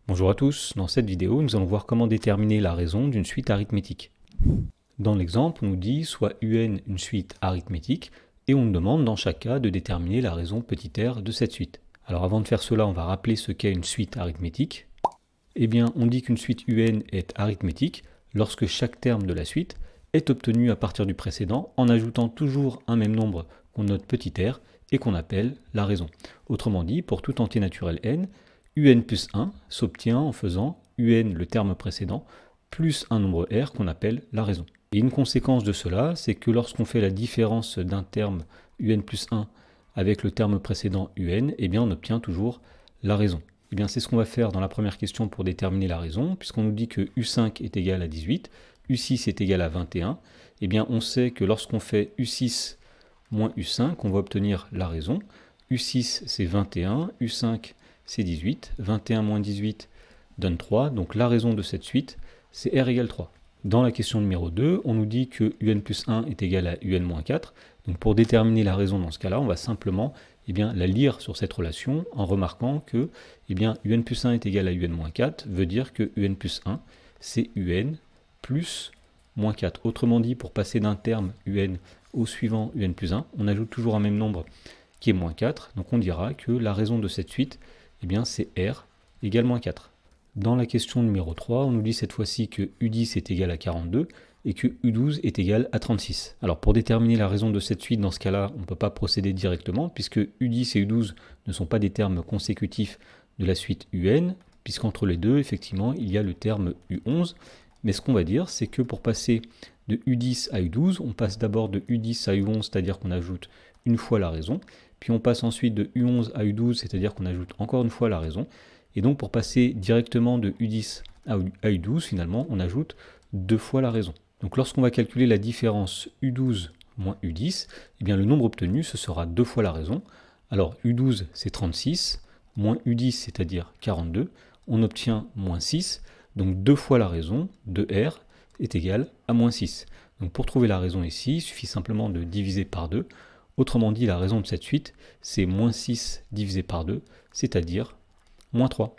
Bonjour à tous, dans cette vidéo nous allons voir comment déterminer la raison d'une suite arithmétique. Dans l'exemple on nous dit soit UN une suite arithmétique et on nous demande dans chaque cas de déterminer la raison petit r de cette suite. Alors avant de faire cela on va rappeler ce qu'est une suite arithmétique. Eh bien on dit qu'une suite UN est arithmétique lorsque chaque terme de la suite est obtenu à partir du précédent en ajoutant toujours un même nombre qu'on note petit r et qu'on appelle la raison. Autrement dit, pour tout entier naturel n, UN plus 1 s'obtient en faisant UN le terme précédent plus un nombre r qu'on appelle la raison. Et une conséquence de cela, c'est que lorsqu'on fait la différence d'un terme UN plus 1 avec le terme précédent UN, eh bien on obtient toujours la raison. Eh bien c'est ce qu'on va faire dans la première question pour déterminer la raison, puisqu'on nous dit que U5 est égal à 18, U6 est égal à 21, eh bien on sait que lorsqu'on fait U6 moins U5, on va obtenir la raison. U6 c'est 21, U5 c'est 18, 21 moins 18 donne 3, donc la raison de cette suite c'est R égale 3. Dans la question numéro 2, on nous dit que UN plus 1 est égal à UN moins 4, donc pour déterminer la raison dans ce cas-là, on va simplement la lire sur cette relation en remarquant que UN plus 1 est égal à UN moins 4 veut dire que UN plus 1 c'est UN plus moins 4. Autrement dit, pour passer d'un terme UN au suivant UN plus 1, on ajoute toujours un même nombre qui est moins 4, donc on dira que la raison de cette suite, c'est R égale moins 4. Dans la question numéro 3, on nous dit cette fois-ci que U10 est égal à 42 et que U12 est égal à 36. Alors pour déterminer la raison de cette suite, dans ce cas-là, on ne peut pas procéder directement, puisque U10 et U12 ne sont pas des termes consécutifs de la suite UN, puisqu'entre les deux, effectivement, il y a le terme U11. Mais ce qu'on va dire, c'est que pour passer de U10 à U12, on passe d'abord de U10 à U11, c'est-à-dire qu'on ajoute une fois la raison, puis on passe ensuite de U11 à U12, c'est-à-dire qu'on ajoute encore une fois la raison, et donc pour passer directement de U10 à U12, finalement, on ajoute deux fois la raison. Donc lorsqu'on va calculer la différence U12 moins U10, le nombre obtenu, ce sera deux fois la raison. Alors U12, c'est 36, moins U10, c'est-à-dire 42, on obtient moins 6, donc deux fois la raison de R est égal à moins 6. Donc pour trouver la raison ici, il suffit simplement de diviser par 2. Autrement dit, la raison de cette suite, c'est moins 6 divisé par 2, c'est-à-dire moins 3.